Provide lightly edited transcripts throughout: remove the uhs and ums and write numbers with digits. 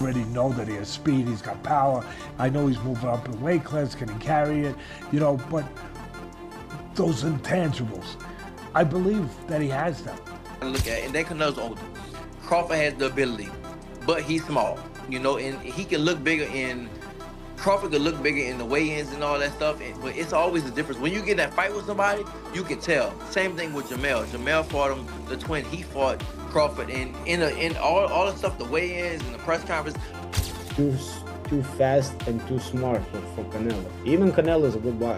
Already know that he has speed, he's got power. I know he's moving up in weight class, can he carry it? You know, but those intangibles, I believe that he has them. Look at it, and then Canelo's older. Crawford has the ability, but he's small, you know, and he can look bigger in. Crawford could look bigger in the weigh-ins and all that stuff, but it's always a difference. When you get in that fight with somebody, you can tell. Same thing with Jamel. Jamel fought him, the twin. He fought Crawford, and in all the stuff, the weigh-ins and the press conference. Too fast and too smart for Canelo. Even Canelo is a good boy.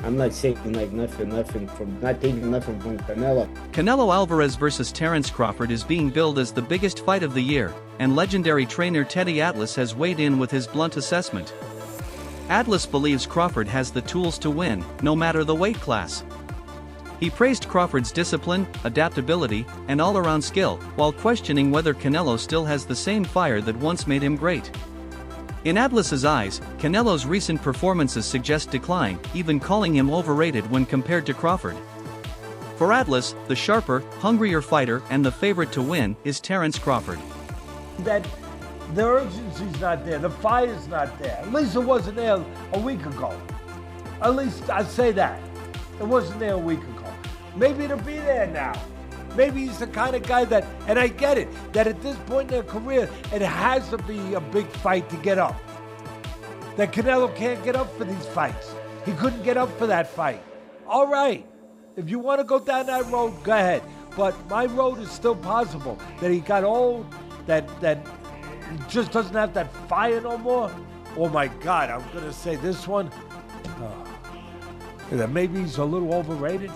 I'm not saying like nothing from not taking nothing from Canelo. Canelo Alvarez versus Terence Crawford is being billed as the biggest fight of the year, and legendary trainer Teddy Atlas has weighed in with his blunt assessment. Atlas believes Crawford has the tools to win, no matter the weight class. He praised Crawford's discipline, adaptability, and all-around skill, while questioning whether Canelo still has the same fire that once made him great. In Atlas's eyes, Canelo's recent performances suggest decline, even calling him overrated when compared to Crawford. For Atlas, the sharper, hungrier fighter and the favorite to win is Terence Crawford. That the urgency's not there, the fire's not there. At least it wasn't there a week ago. At least I say that. It wasn't there a week ago. Maybe it'll be there now. Maybe he's the kind of guy that, and I get it, that at this point in their career, it has to be a big fight to get up. That Canelo can't get up for these fights. He couldn't get up for that fight. All right, if you want to go down that road, go ahead. But my road is still possible. That he got old, that he just doesn't have that fire no more. Oh my God, I'm going to say this one. That maybe he's a little overrated.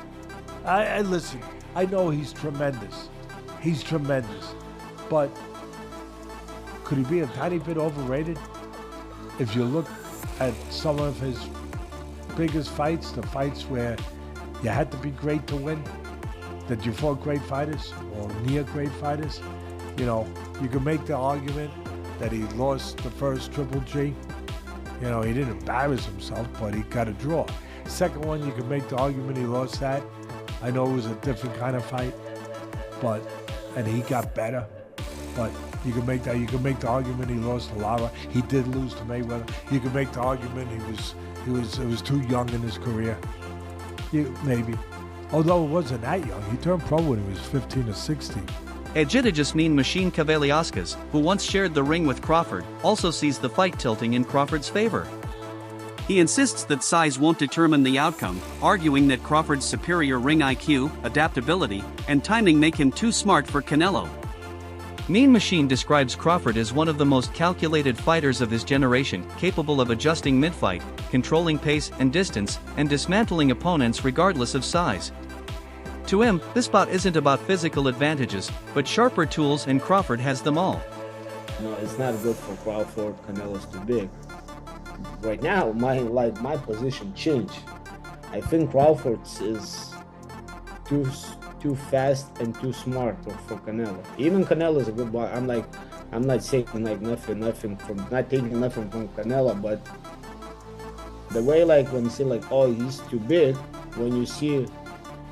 I listen. I know he's tremendous. He's tremendous. But could he be a tiny bit overrated? If you look at some of his biggest fights, the fights where you had to be great to win, that you fought great fighters or near great fighters, you know, you can make the argument that he lost the first Triple G. You know, he didn't embarrass himself, but he got a draw. Second one, you can make the argument he lost that. I know it was a different kind of fight, and he got better. But you can make that. You can make the argument he lost to Lara. He did lose to Mayweather. You can make the argument he was too young in his career. Maybe, although it wasn't that young. He turned pro when he was 15 or 16. Jasmine Machine Kavaliauskas, who once shared the ring with Crawford, also sees the fight tilting in Crawford's favor. He insists that size won't determine the outcome, arguing that Crawford's superior ring IQ, adaptability, and timing make him too smart for Canelo. Mean Machine describes Crawford as one of the most calculated fighters of his generation, capable of adjusting mid-fight, controlling pace and distance, and dismantling opponents regardless of size. To him, this bout isn't about physical advantages, but sharper tools, and Crawford has them all. No, it's not good for Crawford. Canelo's too big. Right now, my position changed. I think Crawford is too fast and too smart for Canelo. Even Canelo is a good boy. I'm not saying like nothing from not taking nothing from Canelo, but the way when you see oh he's too big, when you see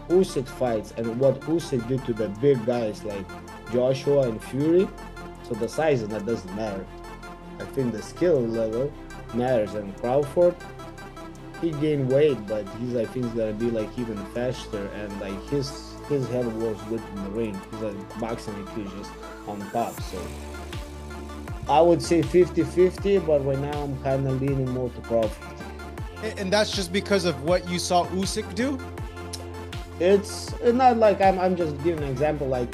Usyk fights and what Usyk did to the big guys like Joshua and Fury, so the size that doesn't matter. I think the skill level matters, and Crawford, he gained weight, but I think he's gonna be even faster, and his head was good in the ring. He's boxing IQ just on top. So I would say 50-50, but right now I'm kind of leaning more to Crawford. And that's just because of what you saw Usyk do? It's not I'm just giving an example,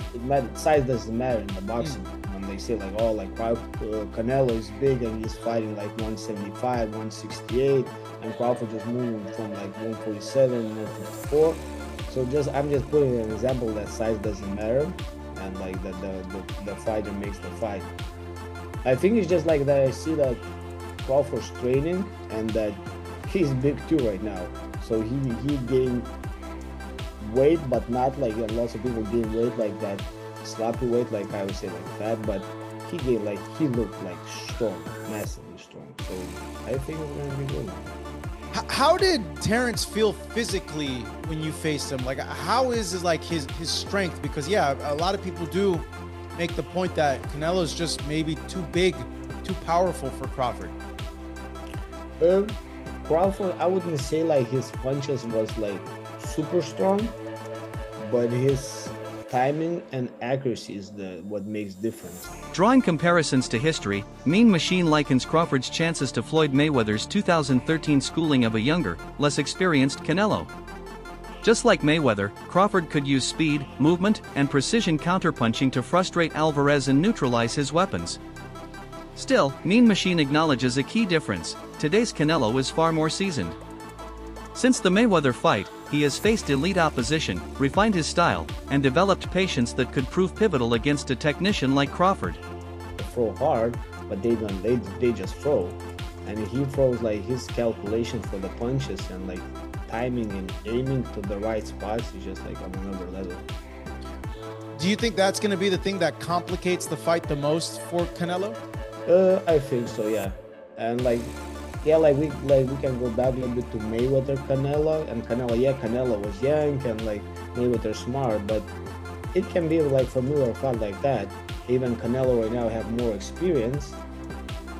size doesn't matter in the boxing. When they say Canelo is big and he's fighting 175, 168, and Crawford just moving from 147, 154. So I'm just putting an example that size doesn't matter, and the fighter makes the fight. I think it's just that I see that Crawford's training and that he's big too right now. So he gained weight, but not lots of people gain weight like that sloppy weight, I would say that, but he gained he looked strong, massively strong. So I think it's gonna be good. How did Terence feel physically when you faced him? How is his strength? Because yeah, a lot of people do make the point that Canelo's just maybe too big, too powerful for Crawford. Crawford, I wouldn't say like his punches was like super strong, but his timing and accuracy is what makes difference. Drawing comparisons to history, Mean Machine likens Crawford's chances to Floyd Mayweather's 2013 schooling of a younger, less experienced Canelo. Just like Mayweather, Crawford could use speed, movement, and precision counterpunching to frustrate Alvarez and neutralize his weapons. Still, Mean Machine acknowledges a key difference: today's Canelo is far more seasoned. Since the Mayweather fight, he has faced elite opposition, refined his style, and developed patience that could prove pivotal against a technician like Crawford. They throw hard, but they just throw. And he throws like his calculation for the punches and like timing and aiming to the right spots is just like on another level. Do you think that's going to be the thing that complicates the fight the most for Canelo? I think so, yeah. And like, yeah, we can go back a little bit to Mayweather Canelo, and Canelo was young and like Mayweather smart, but it can be like familiar fight like that. Even Canelo right now have more experience,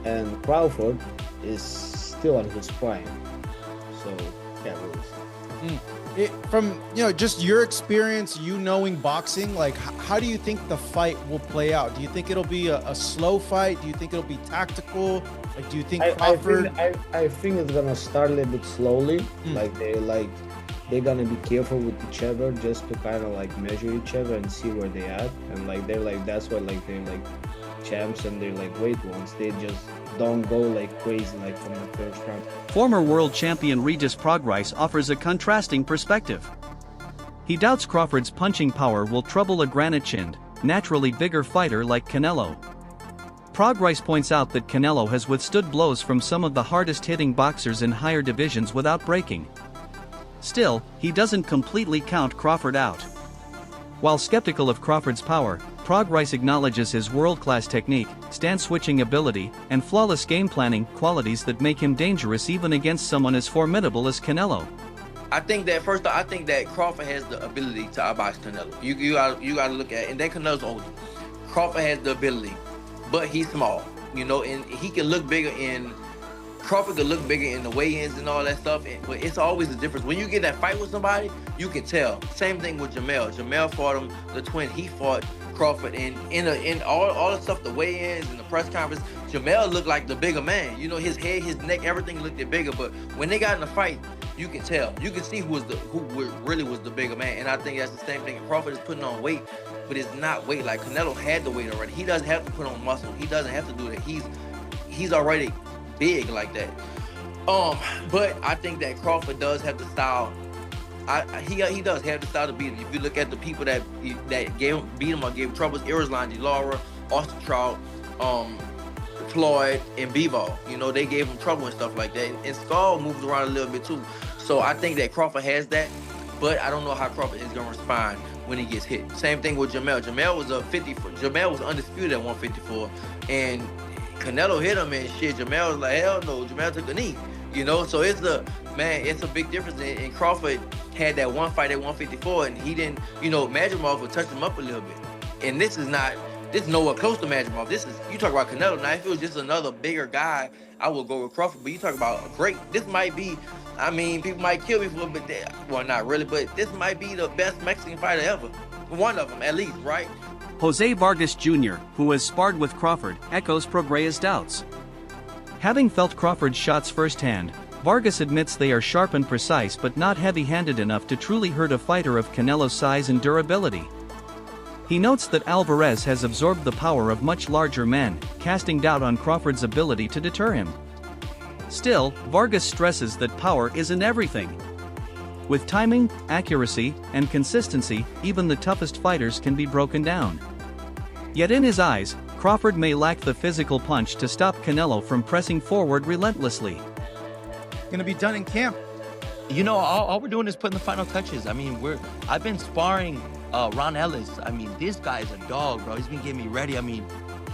and Crawford is still on his prime. So yeah, really. From just your experience, you knowing boxing, like how do you think the fight will play out? Do you think it'll be a slow fight? Do you think it'll be tactical? Like, do you think Crawford? I think it's gonna start a little bit slowly. They're gonna be careful with each other just to kind of like measure each other and see where they at. And like they're like that's why like they're like champs and they're like great ones. They just don't go like crazy like from the first round. Former world champion Regis Prograis offers a contrasting perspective. He doubts Crawford's punching power will trouble a granite-chinned, naturally bigger fighter like Canelo. Prograis points out that Canelo has withstood blows from some of the hardest-hitting boxers in higher divisions without breaking. Still, he doesn't completely count Crawford out. While skeptical of Crawford's power, Prograis acknowledges his world-class technique, stance-switching ability, and flawless game planning, qualities that make him dangerous even against someone as formidable as Canelo. I think that Crawford has the ability to outbox Canelo. You gotta look at it, and then Canelo's older. Crawford has the ability, but he's small, and he can look bigger in. Crawford could look bigger in the weigh-ins and all that stuff, but it's always a difference. When you get that fight with somebody, you can tell. Same thing with Jamel. Jamel fought him, the twin. He fought Crawford, and in all the stuff, the weigh-ins and the press conference, Jamel looked like the bigger man. His head, his neck, everything looked bigger. But when they got in the fight, you can tell. You can see who really was the bigger man. And I think that's the same thing. Crawford is putting on weight, but it's not weight. Like Canelo had the weight already. He doesn't have to put on muscle. He doesn't have to do that. He's already big like that. But I think that Crawford does have the style. He does have the style to beat him. If you look at the people that beat him or gave him trouble, Erislandy, Lara, Austin Trout, Floyd, and Bivol. They gave him trouble and stuff like that. And Skull moves around a little bit too. So I think that Crawford has that, but I don't know how Crawford is gonna respond when he gets hit. Same thing with Jamel. Jamel was undisputed at 154, and Canelo hit him and shit. Jamel was like, hell no. Jamel took a knee. So it's a big difference. And Crawford had that one fight at 154, and he didn't, Madrimov would touch him up a little bit. And this is nowhere close to Madrimov. You talk about Canelo. Now, if it was just another bigger guy, I would go with Crawford. But you talk about this might be, people might kill me for it, but well, not really, but this might be the best Mexican fighter ever. One of them, at least, right? Jose Vargas Jr., who has sparred with Crawford, echoes Prograis' doubts. Having felt Crawford's shots firsthand, Vargas admits they are sharp and precise but not heavy-handed enough to truly hurt a fighter of Canelo's size and durability. He notes that Alvarez has absorbed the power of much larger men, casting doubt on Crawford's ability to deter him. Still, Vargas stresses that power isn't everything. With timing, accuracy, and consistency, even the toughest fighters can be broken down. Yet in his eyes, Crawford may lack the physical punch to stop Canelo from pressing forward relentlessly. Gonna be done in camp. All we're doing is putting the final touches. I've been sparring Ron Ellis. This guy is a dog, bro. He's been getting me ready.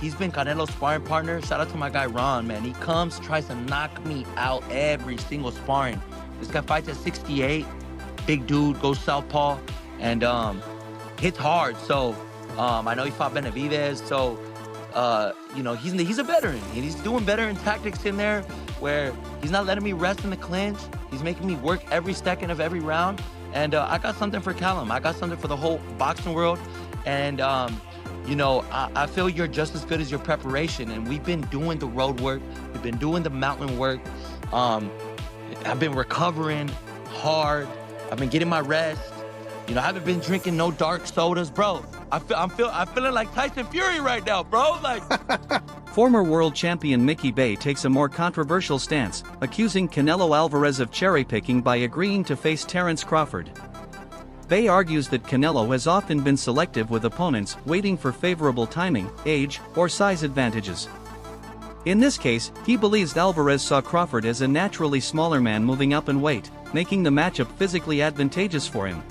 He's been Canelo's sparring partner. Shout out to my guy Ron, man. He comes, tries to knock me out every single sparring. This guy fights at 68. Big dude, goes southpaw, and hits hard. So I know he fought Benavidez, so you know, he's a veteran, and he's doing veteran tactics in there where he's not letting me rest in the clinch. He's making me work every second of every round, and I got something for Callum. I got something for the whole boxing world, and you know, I feel you're just as good as your preparation, and we've been doing the road work, we've been doing the mountain work. I've been recovering hard. I've been getting my rest. You know, I haven't been drinking no dark sodas, bro. I'm feeling like Tyson Fury right now, bro. Like. Former world champion Mickey Bay takes a more controversial stance, accusing Canelo Alvarez of cherry-picking by agreeing to face Terence Crawford. Bay argues that Canelo has often been selective with opponents, waiting for favorable timing, age, or size advantages. In this case, he believes Alvarez saw Crawford as a naturally smaller man moving up in weight, making the matchup physically advantageous for him.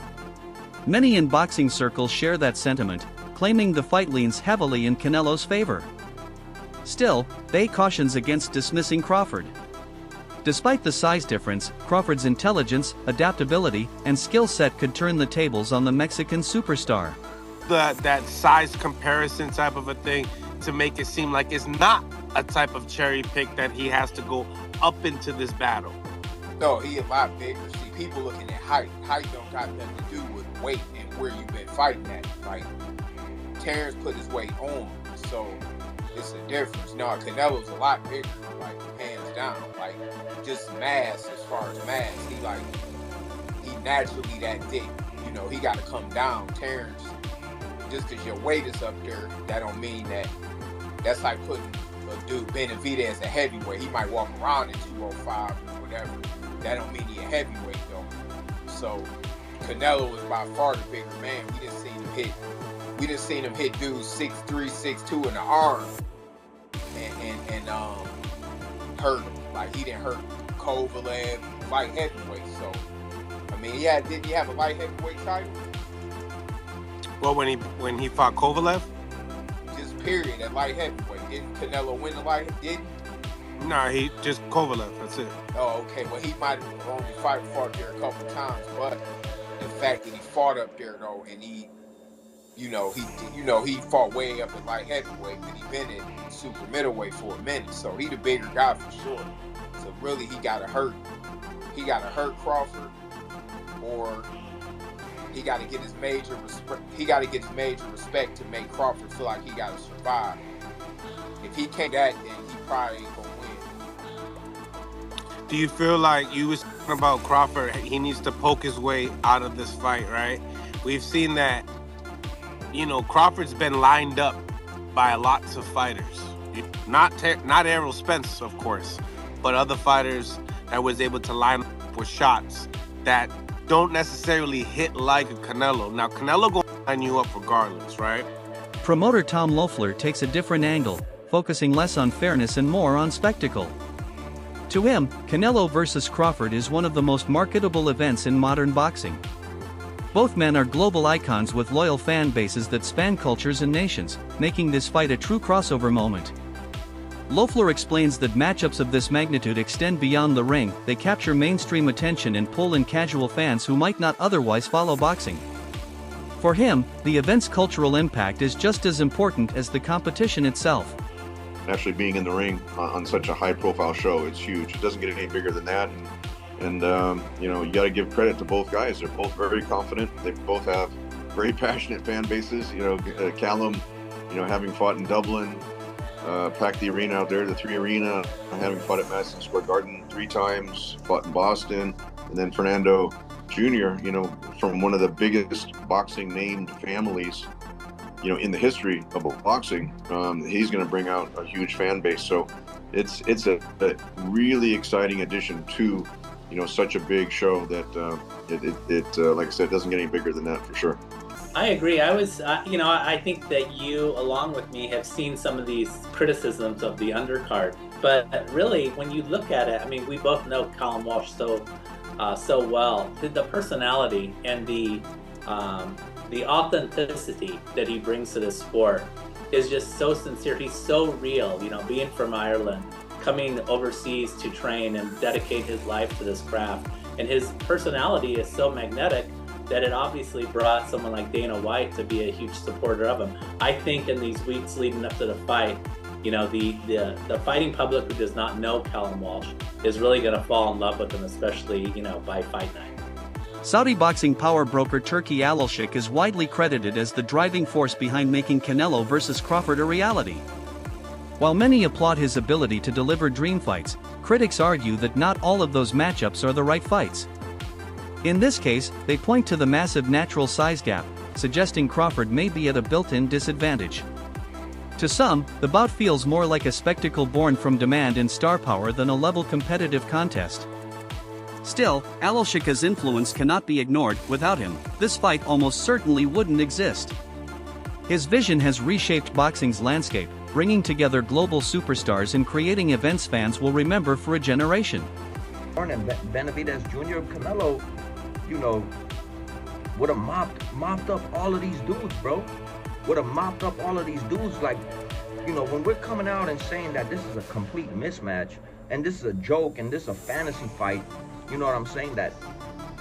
Many in boxing circles share that sentiment, claiming the fight leans heavily in Canelo's favor. Still, Bay cautions against dismissing Crawford. Despite the size difference, Crawford's intelligence, adaptability, and skill set could turn the tables on the Mexican superstar. That size comparison type of a thing to make it seem like it's not a type of cherry pick that he has to go up into this battle. No, he a lot bigger. See, people looking at height. Height don't got nothing to do with weight and where you've been fighting at. Like, Terence put his weight on, so it's a difference. No, Canelo's a lot bigger, like, hands down. Like, just mass, as far as mass. He naturally that thick. You know, he got to come down. Terence, just because your weight is up there, that don't mean that. That's like putting a dude, Benavidez, as a heavyweight. He might walk around at 205 or whatever. That don't mean he a heavyweight, though. So, Canelo is by far the bigger man. We just seen him hit dudes 6'3", 6'2" in the arm and hurt him. Like, he didn't hurt Kovalev, light heavyweight. So, I mean, didn't he have a light heavyweight title? Well, when he fought Kovalev? Just period, at light heavyweight. Didn't Canelo win the light? Didn't? Nah, he just Kovalev, that's it. Oh, okay. Well, he might have only fought there a couple times, but the fact that he fought up there, though, and he fought way up at light heavyweight, but he been in super middleweight for a minute, so he the bigger guy for sure. So really, he got to hurt Crawford, or he got to get his major respect. He got to get his major respect to make Crawford feel like he got to survive. If he can't that, then he probably ain't gonna win. Do you feel like you was talking about Crawford? He needs to poke his way out of this fight, right? We've seen that. You know, Crawford's been lined up by lots of fighters. Not Errol Spence, of course, but other fighters that was able to line up with shots that don't necessarily hit like a Canelo. Now, Canelo gonna line you up regardless, right? Promoter Tom Loeffler takes a different angle, focusing less on fairness and more on spectacle. To him, Canelo versus Crawford is one of the most marketable events in modern boxing. Both men are global icons with loyal fan bases that span cultures and nations, making this fight a true crossover moment. Loeffler explains that matchups of this magnitude extend beyond the ring, they capture mainstream attention and pull in casual fans who might not otherwise follow boxing. For him, the event's cultural impact is just as important as the competition itself. Actually being in the ring on such a high-profile show, it's huge. It doesn't get any bigger than that. And you know, you got to give credit to both guys. They're both very confident. They both have very passionate fan bases. You know, Callum, you know, having fought in Dublin, packed the arena out there, the 3 Arena, having fought at Madison Square Garden 3 times, fought in Boston, and then Fernando Jr., you know, from one of the biggest boxing named families, you know, in the history of boxing. He's going to bring out a huge fan base. So it's a really exciting addition to, you know, such a big show that like I said, doesn't get any bigger than that for sure. I agree. I think that you, along with me, have seen some of these criticisms of the undercard. But really, when you look at it, I mean, we both know Callum Walsh so well. The personality and the authenticity that he brings to this sport is just so sincere. He's so real, you know, being from Ireland, coming overseas to train and dedicate his life to this craft. And his personality is so magnetic that it obviously brought someone like Dana White to be a huge supporter of him. I think in these weeks leading up to the fight, you know, the fighting public who does not know Callum Walsh is really going to fall in love with him, especially, you know, by fight night. Saudi boxing power broker Turki Al-Sheikh is widely credited as the driving force behind making Canelo versus Crawford a reality. While many applaud his ability to deliver dream fights, critics argue that not all of those matchups are the right fights. In this case, they point to the massive natural size gap, suggesting Crawford may be at a built-in disadvantage. To some, the bout feels more like a spectacle born from demand and star power than a level competitive contest. Still, Al-Sheikh's influence cannot be ignored. Without him, this fight almost certainly wouldn't exist. His vision has reshaped boxing's landscape, bringing together global superstars and creating events fans will remember for a generation. Benavidez Jr. Canelo, you know, would have mopped up all of these dudes, bro. Would have mopped up all of these dudes. Like, you know, when we're coming out and saying that this is a complete mismatch and this is a joke and this is a fantasy fight, you know what I'm saying, that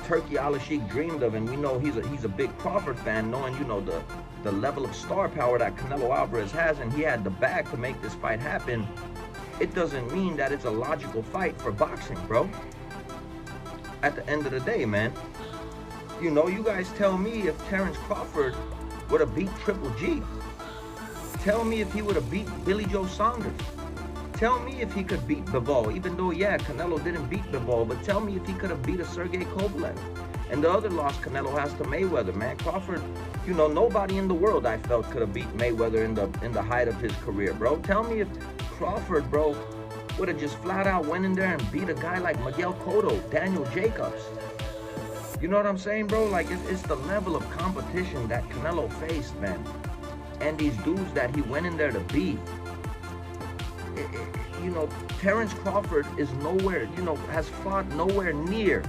Turki Al-Sheikh dreamed of, and we know he's a big Crawford fan, knowing, you know, the level of star power that Canelo Alvarez has, and he had the bag to make this fight happen. It doesn't mean that it's a logical fight for boxing, bro. At the end of the day, man, you know, you guys tell me if Terence Crawford would have beat Triple G. Tell me if he would have beat Billy Joe Saunders. Tell me if he could beat Bivol, even though, yeah, Canelo didn't beat Bivol, but tell me if he could have beat a Sergey Kovalev. And the other loss Canelo has to Mayweather, man. Crawford, you know, nobody in the world I felt could have beat Mayweather in the height of his career, bro. Tell me if Crawford, bro, would have just flat out went in there and beat a guy like Miguel Cotto, Daniel Jacobs. You know what I'm saying, bro? Like, it's the level of competition that Canelo faced, man. And these dudes that he went in there to beat. You know, Terence Crawford is nowhere, you know, has fought nowhere near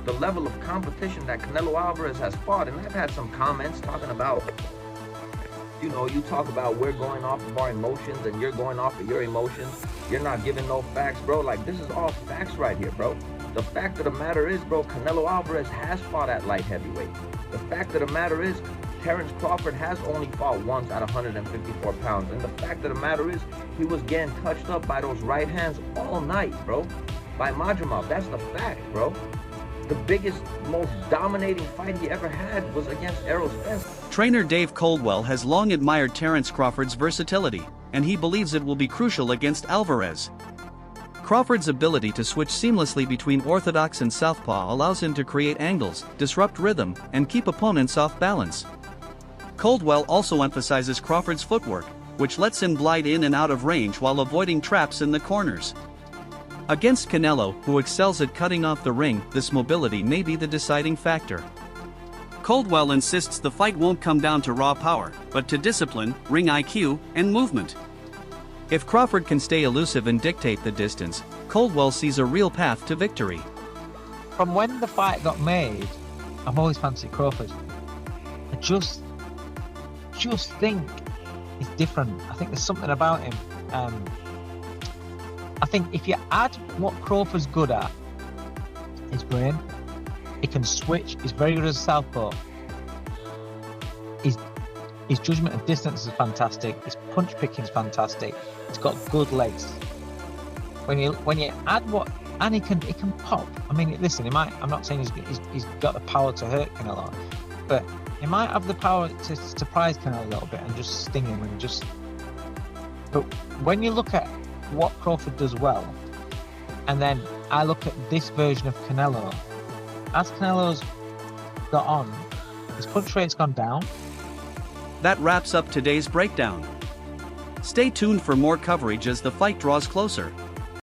the level of competition that Canelo Alvarez has fought. And I've had some comments talking about, you know, you talk about we're going off of our emotions and you're going off of your emotions. You're not giving no facts, bro. Like, this is all facts right here, bro. The fact of the matter is, bro, Canelo Alvarez has fought at light heavyweight. The fact of the matter is, Terence Crawford has only fought once at 154 pounds. And the fact of the matter is, he was getting touched up by those right hands all night, bro. By Majumov. That's the fact, bro. The biggest, most dominating fight he ever had was against Errol Spence. Trainer Dave Coldwell has long admired Terence Crawford's versatility, and he believes it will be crucial against Alvarez. Crawford's ability to switch seamlessly between orthodox and southpaw allows him to create angles, disrupt rhythm, and keep opponents off balance. Coldwell also emphasizes Crawford's footwork, which lets him glide in and out of range while avoiding traps in the corners. Against Canelo, who excels at cutting off the ring, this mobility may be the deciding factor. Coldwell insists the fight won't come down to raw power, but to discipline, ring IQ, and movement. If Crawford can stay elusive and dictate the distance, Coldwell sees a real path to victory. From when the fight got made, I've always fancied Crawford. I just think he's different. I think there's something about him. I think if you add what Crawford's good at, his brain, he can switch, he's very good as a southpaw. His judgment of distance is fantastic, his punch picking is fantastic, he's got good legs. When you add what, and he can pop. I mean, listen, I'm not saying he's got the power to hurt Canelo, but he might have the power to surprise Canelo a little bit and just sting him and just. But when you look at what Crawford does well, and then I look at this version of Canelo, as Canelo's got on, his punch rate's gone down. That wraps up today's breakdown. Stay tuned for more coverage as the fight draws closer.